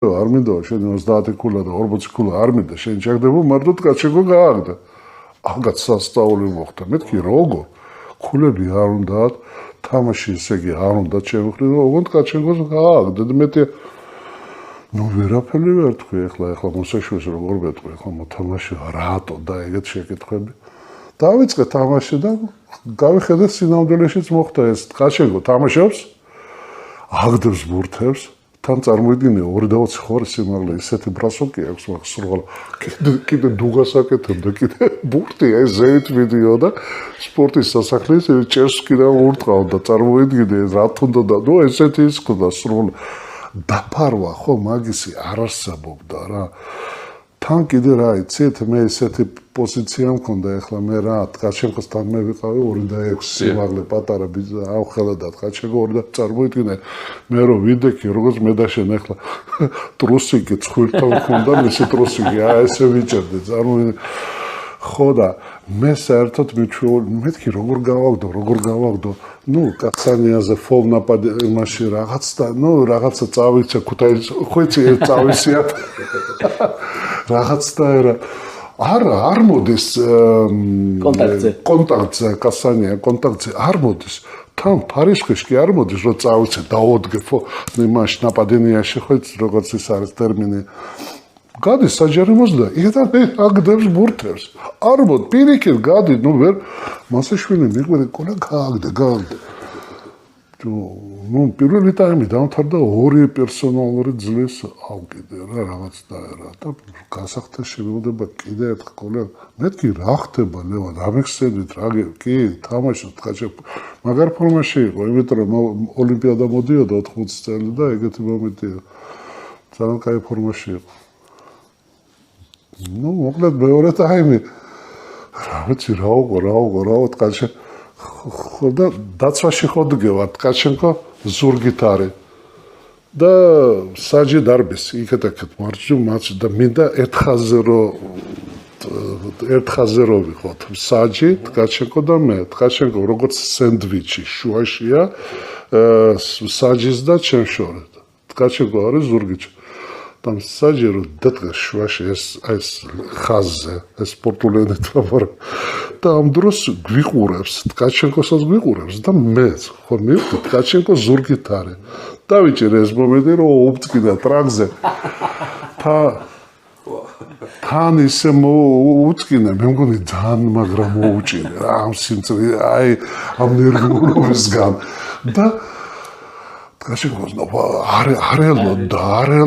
არ მინდა შენ 30 ქულა და 40 ქულა არ მინდა შენ ჩაგდებო მარტო ткаჩენკო გააგდა აღგაც სასწაული მოხდა მეთქი როგორ ქულები არ უნდათ თამაში ესე იგი არ უნდა ჩემხრი და ოღონდ ткаჩენკოს გააგდა და მეტი ნუ ვერაფერი ვერ თქვი ეხლა მოსაშვეს როგორ ვეთქვი ეხლა მოთამაში რატო და ეგეთ შეკითხვები დავიწყე თამაში და გავიხედე სინამდვილეშიც მოხდა ეს ткаჩენკო თამაშობს აგდებს ბურთებს თან წარმოიდგინე 2.20 ხوار სიმაღლე ისეთი ბრასოკი აქვს მაგ სრულ კიდე დუგასაკეთებდა კიდე ბურთი ეს ზეით ვიდეო და სპორტის სასახლის ჭერს კიდე ურტყავდა წარმოიდგინე რა თუნდა და ნუ ესეთი ის ხდა სრულ დაფარვა ხო მაგისი არ არსებობდა რა თან კიდე რა იცით მე ესეთი პოზიცია მქონდა ეხლა მე რა ткаჩენკოსთან მე ვიყავი 2.6 სიმაღლე პატარა ბიძა ავხელა და ткаჩენკო 2 წარმოიდგინე მე რო ვიდექი როგორც მე და შენ ეხლა ტრუსიკი ცხვირთან მქონდა მისი ტრუსიკი ესე ვიჭერდე წარმოიდგინე ხო და მე საერთოდ მეთქი როგორ გავაგდო ნუ კაცანიაზე ფოლნაპად იმაში რაღაც და ნუ რაღაცა წავიქცე ქუთაისის ხოიცი წავისია რაღაც და არ მოდის კონტაქტზე კაცანია კონტაქტზე არ მოდის თან ფარისხეში კი არ მოდის რომ წავიქცე დაოდგე იმაში ნაპადენიაში ხოიც როგორც ის არის ტერმინი გადის საჯარიმოს და იდანე აგდებს ბურთებს არ მოდ პირიქით გადი ნუ ვერ მასაშვილი მიყვირე კონა გააგდა ნუ პირველი ტაიმი დამთავრდა 2 პერსონალური ძლის ავკიდე რა რაღაც და გასახდა შემოდება კიდე ერთხელ კონა მეთქი რა ხდება ლევან ამეხსენით რა კი თამაშობ ткаჩენკო მაგარ ფორმაში იყო იმიტომ რომ ოლიმპიადა მოდიოდა 80 წელი და ეგეთი მომენტია ძალიან კაი ფორმაში იყო ნუ მოკლედ მეორე ტაიმი რა ვიცი რა უყო ткаჩენკო ხოდა დაცვაში ხოდგევა ткаჩენკო ზურგით არის და საჯი დარბის იქეთ მარჯვ და მინდა ერთხაზე რო ვიყოთ საჯი ткаჩენკო და მე ткаჩენკო როგორც სენდვიჩი შუაშია საჯის და ჩემ შორეთ ткаჩენკო არის ზურგით там საჯერო დადგა შუაში ეს ხაზზე ეს პორტულენით ვაფარ და ამ დროს გვიყურებს ткаჩენკოსაც გვიყურებს და მეც ხო მივხვდი ткаჩენკო ზურგით არის დავიჭირე ეს მომენტი რომ უბწკიდა ტრაქზე თან ისე უწკინე მე მგონი ძალიან მაგრამ მოუჭირე რა ამ სიმწრე აი ამ ნერვიულობისგან და ткаჩენკოს არ ელოდა რა